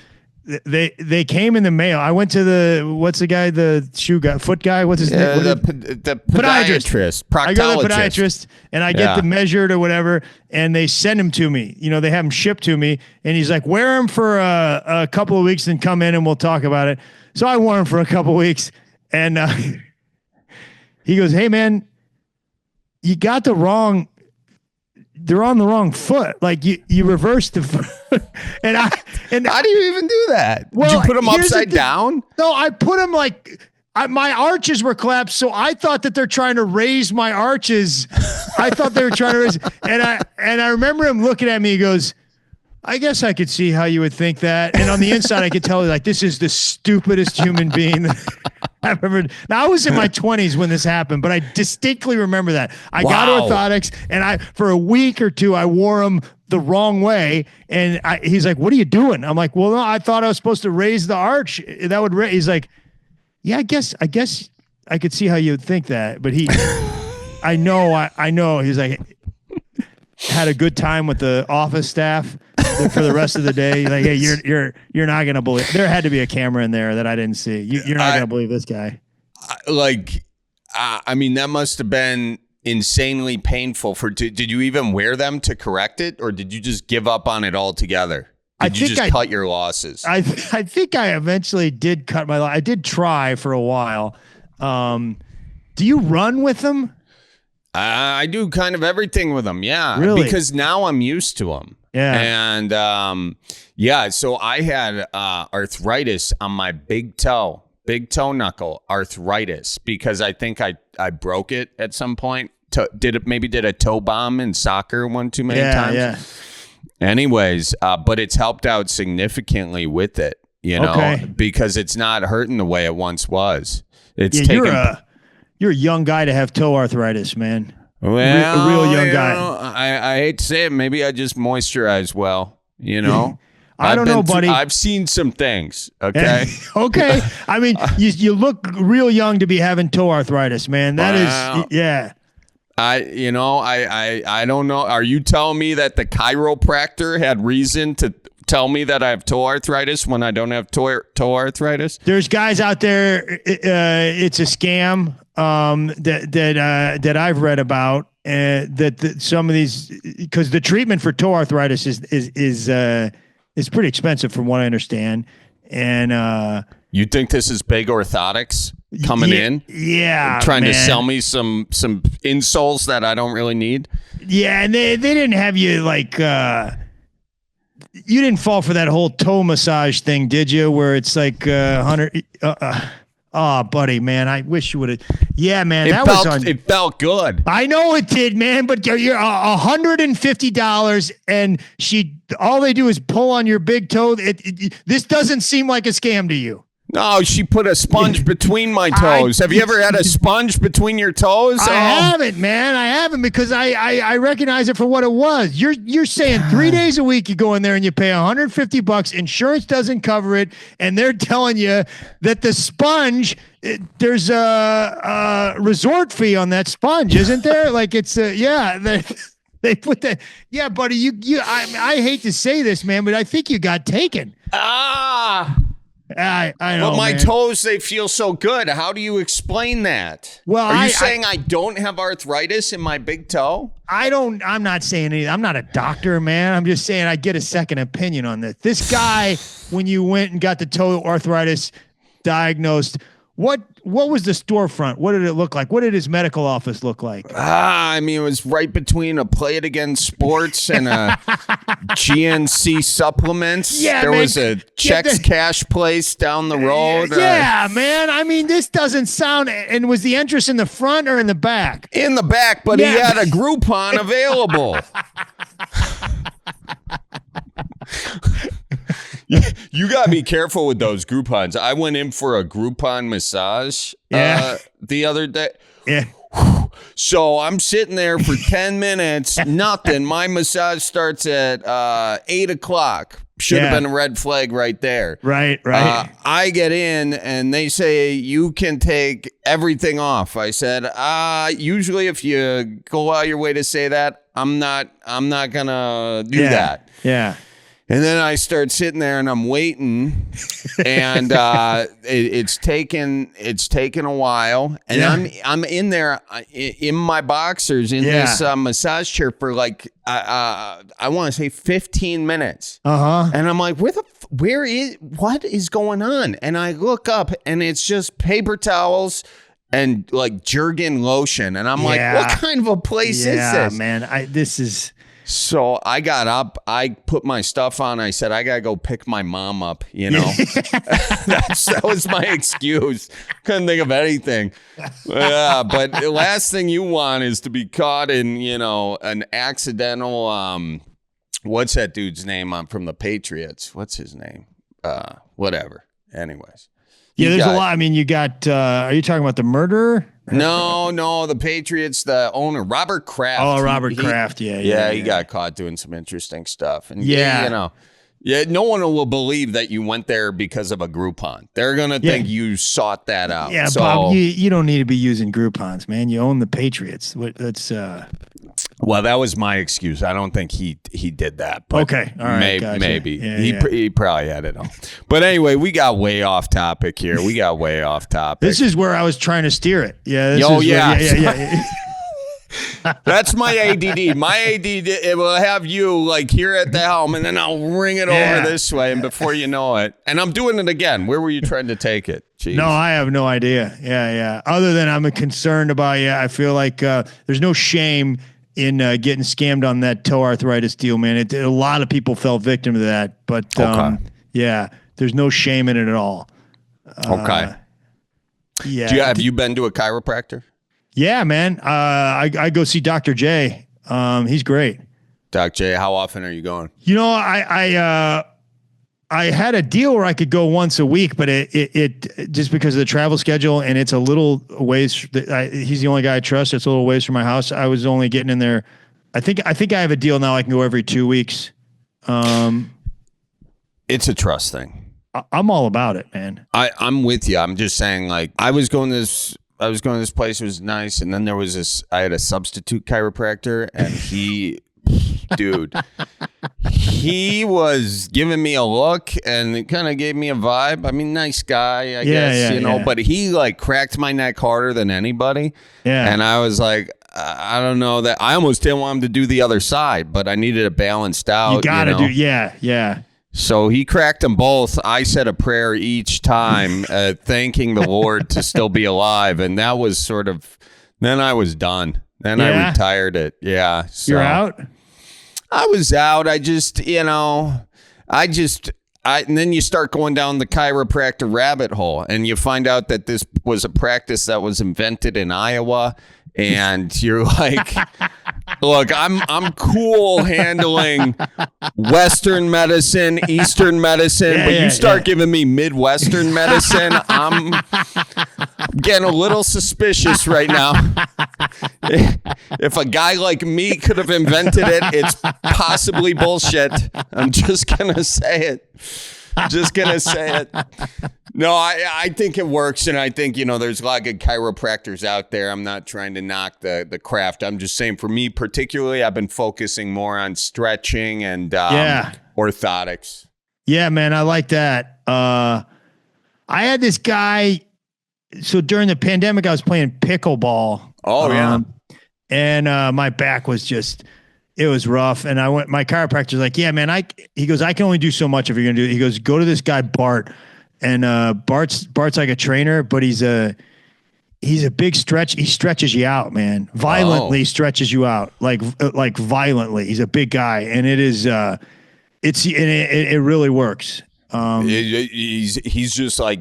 They came in the mail. I went to the shoe guy, foot guy. What's his name? The podiatrist. I go to the podiatrist and I get them measured or whatever, and they send them to me. You know, they have them shipped to me, and he's like, wear them for a couple of weeks and come in and we'll talk about it. So I wore them for a couple of weeks, and he goes, hey man, you got they're on the wrong foot. Like you reversed the foot. and how do you even do that? Well, did you put them upside down? No, I put them my arches were collapsed. So I thought that they're trying to raise my arches. I thought they were trying to raise, and I remember him looking at me. He goes, I guess I could see how you would think that. And on the inside, I could tell like, this is the stupidest human being I've ever. Now I was in my 20s when this happened, but I distinctly remember that. I got orthotics, and for a week or two, I wore them the wrong way. And he's like, what are you doing? I'm like, well, no, I thought I was supposed to raise the arch. That would he's like, yeah, I guess I could see how you would think that. But I know. He's like, had a good time with the office staff for the rest of the day. Like, hey, you're not gonna believe. There had to be a camera in there that I didn't see. You're not gonna believe this guy. I mean, that must have been insanely painful. Did you even wear them to correct it, or did you just give up on it altogether? Did you just cut your losses? I think I eventually did cut my. I did try for a while. Do you run with them? I do kind of everything with them, yeah. Really? Because now I'm used to them. Yeah. And so I had arthritis on my big toe knuckle, arthritis, because I think I broke it at some point. Did a toe bomb in soccer one too many times. Yeah. Anyways, but it's helped out significantly with it, you know, because it's not hurting the way it once was. It's You're a young guy to have toe arthritis, man. Well, a real young guy. I hate to say it. Maybe I just moisturize well, you know? I don't know, buddy. I've seen some things, okay? Okay. I mean, you look real young to be having toe arthritis, man. That is, yeah. I don't know. Are you telling me that the chiropractor had reason to tell me that I have toe arthritis when I don't have toe arthritis? There's guys out there. It's a scam that I've read about, that some of these, because the treatment for toe arthritis is pretty expensive from what I understand. And you think this is big orthotics coming in? Yeah, trying to sell me some insoles that I don't really need. Yeah, and they didn't have you like. You didn't fall for that whole toe massage thing, did you? Where it's like 100. Oh, buddy, man, I wish you would have. Yeah, man, it felt good. I know it did, man, but you're $150, and all they do is pull on your big toe. This doesn't seem like a scam to you. No, she put a sponge between my toes. Have you ever had a sponge between your toes? I haven't, man. I haven't, because I recognize it for what it was. You're saying 3 days a week you go in there and you pay $150. Insurance doesn't cover it, and they're telling you that the sponge, there's a resort fee on that sponge, isn't there? Like it's they put that. Yeah, buddy. I hate to say this, man, but I think you got taken. I know. But my man. toes, they feel so good. How do you explain that? Well, are you saying I don't have arthritis in my big toe? I'm not saying anything. I'm not a doctor, man. I'm just saying I get a second opinion on this. This guy, when you went and got the toe arthritis diagnosed, what was the storefront? What did it look like? What did his medical office look like? I mean, it was right between a Play It Again Sports and a GNC Supplements. Yeah, there was a Chex Cash place down the road. Yeah, man. I mean, this doesn't sound. And was the entrance in the front or in the back? In the back, but he had a Groupon available. You got to be careful with those Groupons. I went in for a Groupon massage the other day. Yeah. So I'm sitting there for 10 minutes, nothing. My massage starts at 8 o'clock. Should have been a red flag right there. Right. I get in and they say you can take everything off. I said, usually if you go out your way to say that, I'm not gonna do that. Yeah. And then I start sitting there and I'm waiting, and it's taken a while, and I'm in there in my boxers in this massage chair for like I want to say 15 minutes. And I'm like, what is going on? And I look up and it's just paper towels and like Jergen lotion, and I'm like, what kind of a place is this? Yeah, man, this is. So I got up, I put my stuff on. I said, I got to go pick my mom up, you know. That was my excuse. Couldn't think of anything. Yeah, but the last thing you want is to be caught in, you know, an accidental, what's that dude's name from the Patriots? What's his name? Whatever. Anyways. Yeah, there's a lot. I mean, you got, are you talking about the murderer? No, the Patriots, the owner, Robert Kraft. Oh, Robert Kraft, he got caught doing some interesting stuff. And no one will believe that you went there because of a Groupon. They're going to think you sought that out. Yeah, so, Bob, you don't need to be using Groupons, man. You own the Patriots. Well, that was my excuse. I don't think he did that. But okay, all right, maybe. He probably had it on. But anyway, we got way off topic here. This is where I was trying to steer it. Yeah. That's my ADD. My ADD, it will have you like here at the helm, and then I'll ring it over this way, and before you know it, and I'm doing it again. Where were you trying to take it? Jeez. No, I have no idea. Yeah. Other than I'm concerned about, I feel like there's no shame in getting scammed on that toe arthritis deal, man. A lot of people fell victim to that, but there's no shame in it at all. Okay. Yeah. Have you been to a chiropractor? Yeah, man. I go see Dr. J. He's great. Doc J, how often are you going? You know, I had a deal where I could go once a week, but it just because of the travel schedule, and it's a little ways. He's the only guy I trust. It's a little ways from my house. I was only getting in there. I think I have a deal now. I can go every 2 weeks. It's a trust thing. I'm all about it, man. I'm with you. I'm just saying, like, I was going to this place. It was nice, and then there was I had a substitute chiropractor, and dude, he was giving me a look, and it kind of gave me a vibe. I mean, nice guy, I guess, you know, but he like cracked my neck harder than anybody. Yeah. And I was like, I don't know that I almost didn't want him to do the other side, but I needed it balanced out. You gotta do. Yeah. So he cracked them both. I said a prayer each time, thanking the Lord to still be alive. And that was sort of, then I was done. Then I retired it. Yeah. So. You're out? I was out. And then you start going down the chiropractor rabbit hole, and you find out that this was a practice that was invented in Iowa. And you're like, look, I'm cool handling Western medicine, Eastern medicine, but you start giving me Midwestern medicine, I'm getting a little suspicious right now. If a guy like me could have invented it, it's possibly bullshit. I'm just gonna say it. No, I think it works, and I think, there's a lot of good chiropractors out there. I'm not trying to knock the craft. I'm just saying, for me particularly, I've been focusing more on stretching and orthotics. Yeah, man, I like that. I had this guy. So during the pandemic, I was playing pickleball. Oh, yeah. And my back was just... It was rough. And my chiropractor's like, yeah, man, he goes, I can only do so much if you're going to do it. He goes, go to this guy, Bart. And Bart's like a trainer, but he's a big stretch. He stretches you out, man. Violently stretches you out, like violently. He's a big guy. And it really works. He's just like,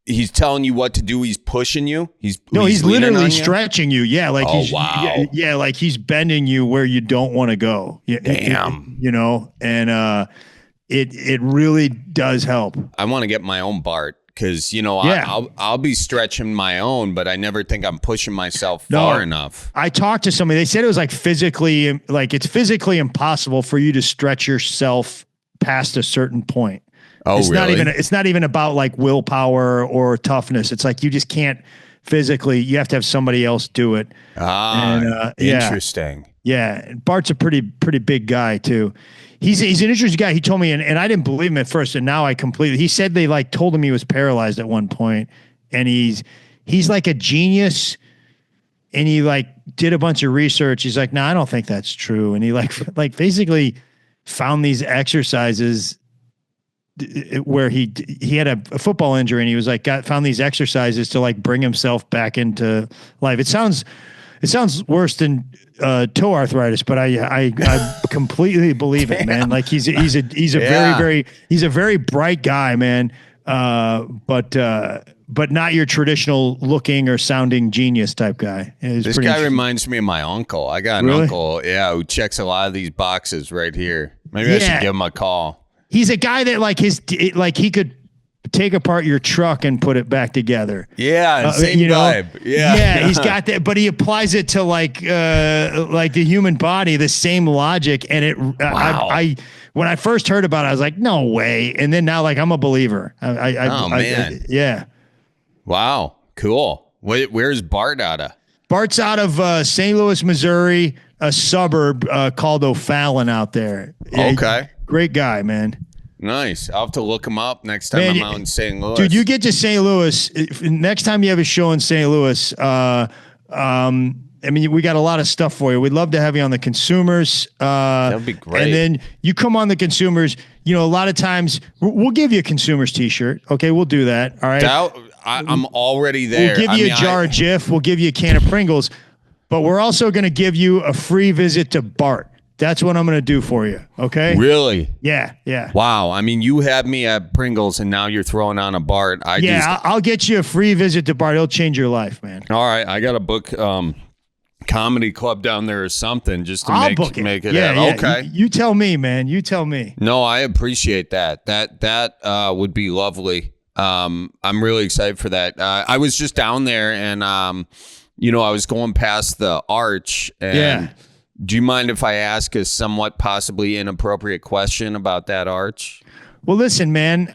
he's telling you what to do. He's pushing you. He's literally stretching you. Yeah. Like wow. Yeah. Like he's bending you where you don't want to go. Damn. And it really does help. I want to get my own Bart because, I'll be stretching my own, but I never think I'm pushing myself far enough. I talked to somebody. They said it was it's physically impossible for you to stretch yourself past a certain point. Oh, it's really? It's not even about like willpower or toughness. It's like you just can't physically. You have to have somebody else do it. Interesting. Yeah, Bart's a pretty big guy too. He's an interesting guy. He told me, and I didn't believe him at first, and now I completely. He said they told him he was paralyzed at one point, and he's like a genius, and he did a bunch of research. He's like, no, I don't think that's true, and he basically found these exercises where he had a football injury, and he was found these exercises to bring himself back into life. It sounds worse than toe arthritis, but I completely believe it, man. He's a very bright guy, man. But not your traditional looking or sounding genius type guy. This guy reminds me of my uncle. I got an uncle, who checks a lot of these boxes right here. Maybe I should give him a call. He's a guy that he could take apart your truck and put it back together. Yeah, same vibe. Yeah, he's got that, but he applies it to the human body, the same logic. And it, I when I first heard about it, I was like, no way. And then now, I'm a believer. Man. Yeah. Wow. Cool. Where's Bart out of? Bart's out of St. Louis, Missouri, a suburb called O'Fallon out there. Okay. Great guy, man. Nice. I'll have to look him up next time I'm out in St. Louis. Dude, you get to St. Louis. Next time you have a show in St. Louis, we got a lot of stuff for you. We'd love to have you on the Consumers. That would be great. And then you come on the Consumers. A lot of times we'll give you a Consumers t-shirt. Okay, we'll do that. All right. I'm already there. We'll give you a jar of Jif. We'll give you a can of Pringles. But we're also going to give you a free visit to Bart. That's what I'm going to do for you. Okay. Really? Yeah. Wow. You had me at Pringles and now you're throwing on a Bart. I'll get you a free visit to Bart. It'll change your life, man. All right. I got to book comedy club down there or something just to make it happen. Okay. You tell me, man. You tell me. No, I appreciate that. That would be lovely. I'm really excited for that. I was just down there and, I was going past the arch and do you mind if I ask a somewhat possibly inappropriate question about that arch? Well, listen, man.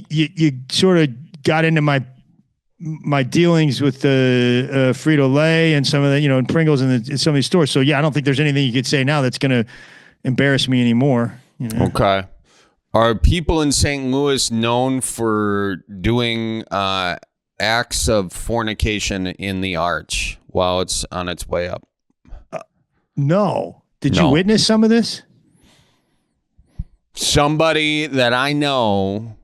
You sort of got into my dealings with the Frito-Lay and some of the, and Pringles and some of these stores. So, I don't think there's anything you could say now that's going to embarrass me anymore. Okay. Are people in St. Louis known for doing acts of fornication in the arch while it's on its way up? No. Did you witness some of this? Somebody that I know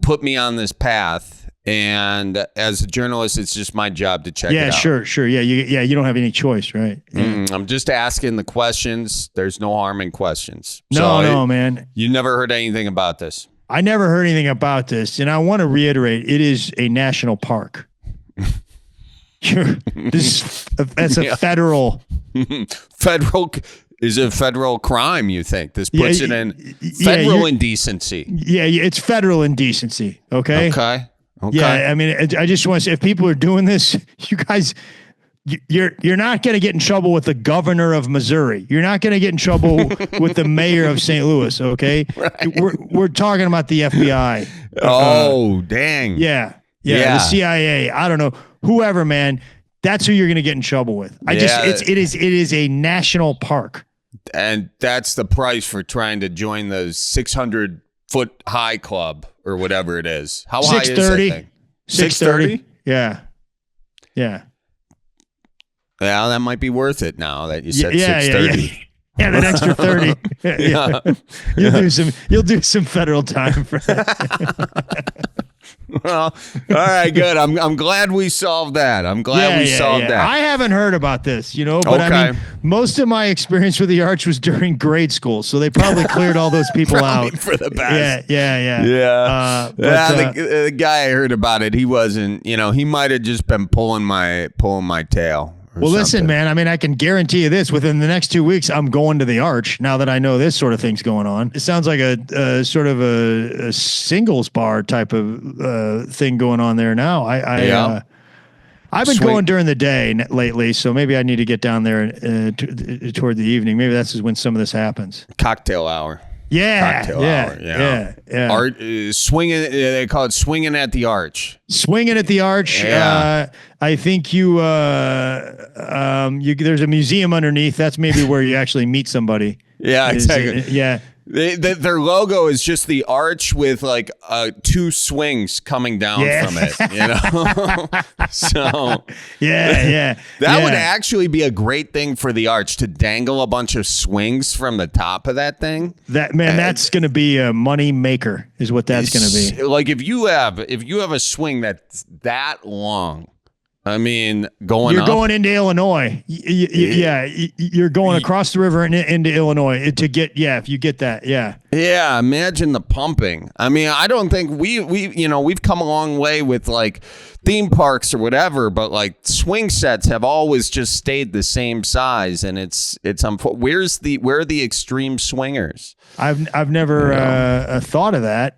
put me on this path, and as a journalist, it's just my job to check it out. Sure. Yeah, you don't have any choice, right? Yeah. I'm just asking the questions. There's no harm in questions. No, man. You never heard anything about this? I never heard anything about this, and I want to reiterate, it is a national park. That's a federal is a federal crime. You think this puts it in federal indecency? Yeah, it's federal indecency. Okay. Yeah, I just want to say, if people are doing this, you guys, you're not going to get in trouble with the governor of Missouri. You're not going to get in trouble with the mayor of St. Louis. Okay, right. We're talking about the FBI. Oh, dang. Yeah. The CIA. I don't know. Whoever, man, that's who you're going to get in trouble with. It is a national park. And that's the price for trying to join the 600-foot high club or whatever it is. How high is that thing? 630? Yeah. Yeah, that might be worth it now that you said 630. Yeah, that extra 30. You'll do some federal time for that. Well, all right, good. I'm glad we solved that. I'm glad we solved that. I haven't heard about this, but most of my experience with the arch was during grade school, so they probably cleared all those people out for the best. Yeah. The guy I heard about it, he wasn't. He might have just been pulling my tail Well, listen, man, I mean, I can guarantee you this. Within the next 2 weeks, I'm going to the Arch now that I know this sort of thing's going on. It sounds like a sort of a singles bar type of thing going on there now. I've been going during the day lately, so maybe I need to get down there toward the evening. Maybe that's when some of this happens. Cocktail hour. Yeah. Art swinging. They call it swinging at the Arch. Swinging at the Arch. Yeah. I think there's a museum underneath. That's maybe where you actually meet somebody. Yeah, exactly. Yeah. Their logo is just the arch with like 2 swings coming down from it, you know? So that would actually be a great thing for the Arch, to dangle a bunch of swings from the top of that thing. That's going to be a money maker, is what that's going to be. Like if you have a swing that's that long, I mean, you're going into Illinois. You're going across the river and into Illinois if you get that. Yeah. Yeah. Imagine the pumping. I mean, I don't think we've come a long way with like theme parks or whatever, but like swing sets have always just stayed the same size, and where are the extreme swingers? I've never thought of that.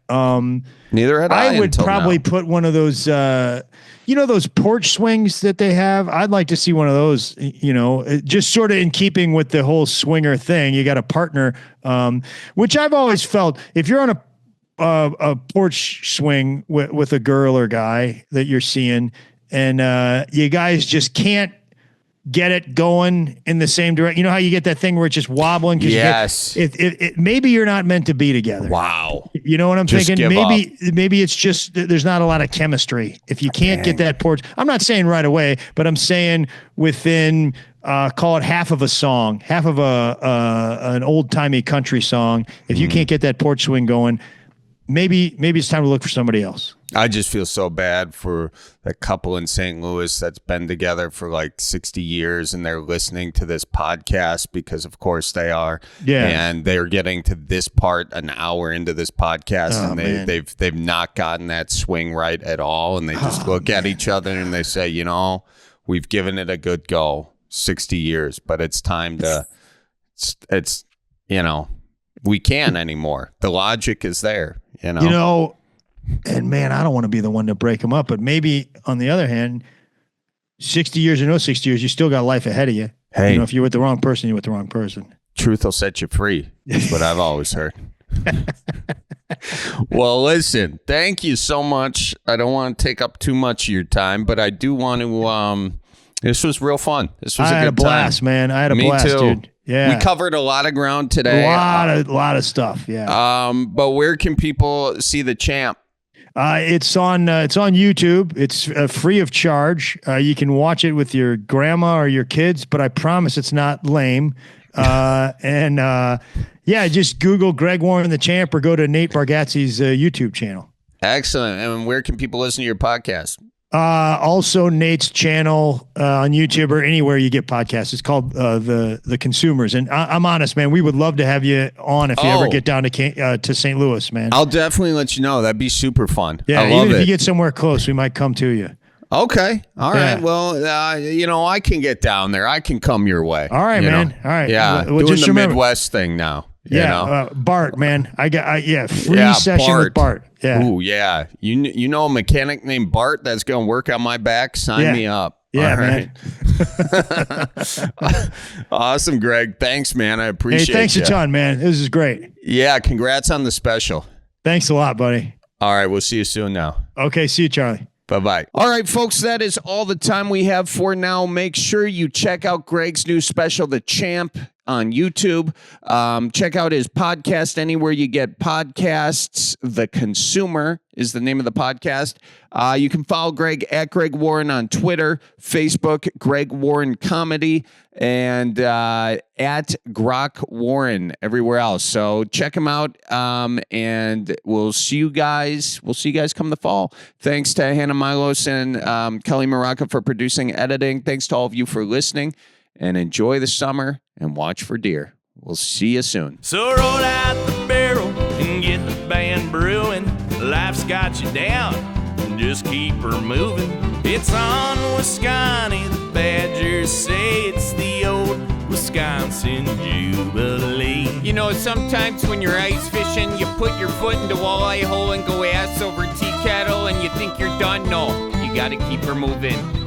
Neither had I. I would probably put one of those, those porch swings that they have. I'd like to see one of those, just sort of in keeping with the whole swinger thing. You got a partner, which I've always felt, if you're on a porch swing with a girl or guy that you're seeing, and you guys just can't get it going in the same direction. You know how you get that thing where it's just wobbling? Yes. Maybe you're not meant to be together. Wow. You know what I'm just thinking? Maybe it's just there's not a lot of chemistry. If you can't get that porch, I'm not saying right away, but I'm saying within call it half of a song, half of an old timey country song. If you can't get that porch swing going, maybe it's time to look for somebody else. I just feel so bad for that couple in St. Louis that's been together for like 60 years, and they're listening to this podcast because, of course, they are. Yeah. And they're getting to this part an hour into this podcast, and they've not gotten that swing right at all, and they just look at each other and they say, we've given it a good go, 60 years, but it's time to. It's we can't anymore. The logic is there. And man, I don't want to be the one to break them up, but maybe on the other hand, 60 years or no 60 years, you still got life ahead of you. Hey, if you're with the wrong person, you're with the wrong person. Truth will set you free. That's what I've always heard. Well, listen, thank you so much. I don't want to take up too much of your time, but I do want to, this was real fun. This was a good time. I had a blast, man. I had a blast, too. Dude. Yeah. We covered a lot of ground today. A lot of stuff. Yeah. But where can people see the champ? It's on YouTube. It's free of charge. You can watch it with your grandma or your kids, but I promise it's not lame. Just Google Greg Warren the Champ or go to Nate Bargatze's YouTube channel. Excellent. And where can people listen to your podcast? Also Nate's channel on YouTube or anywhere you get podcasts. It's called the Consumers. And I'm honest, man. We would love to have you on if you ever get down to St. Louis, man. I'll definitely let you know. That'd be super fun. Yeah, I love even it. if you get somewhere close, we might come to you. Okay. All right. Well, I can get down there. I can come your way. All right, man. All right. Yeah. Well, doing just the remember, Midwest thing now. Bart, man. Free session Bart. with Bart. Yeah. Ooh, yeah. You know a mechanic named Bart that's going to work on my back? Sign me up. Yeah, man. Awesome, Greg. Thanks, man. I appreciate it. Hey, thanks a ton, man. This is great. Yeah, congrats on the special. Thanks a lot, buddy. All right, we'll see you soon now. Okay, see you, Charlie. Bye-bye. All right, folks, that is all the time we have for now. Make sure you check out Greg's new special, The Champ, on YouTube. Check out his podcast anywhere you get podcasts. The Consumer is the name of the podcast. You can follow Greg at Greg Warren on Twitter, Facebook, Greg Warren Comedy, and at Grok Warren everywhere else. So check him out, and we'll see you guys. We'll see you guys come the fall. Thanks to Hannah Milos and Kelly Maraca for producing, editing. Thanks to all of you for listening, and enjoy the summer and watch for deer. We'll see you soon. So roll out the barrel and get the band brewing. Life's got you down, and just keep her moving. It's on Wisconsin, the Badgers say it's the old Wisconsin Jubilee. You know, sometimes when you're ice fishing, you put your foot in the walleye hole and go ass over tea kettle and you think you're done. No, you gotta keep her moving.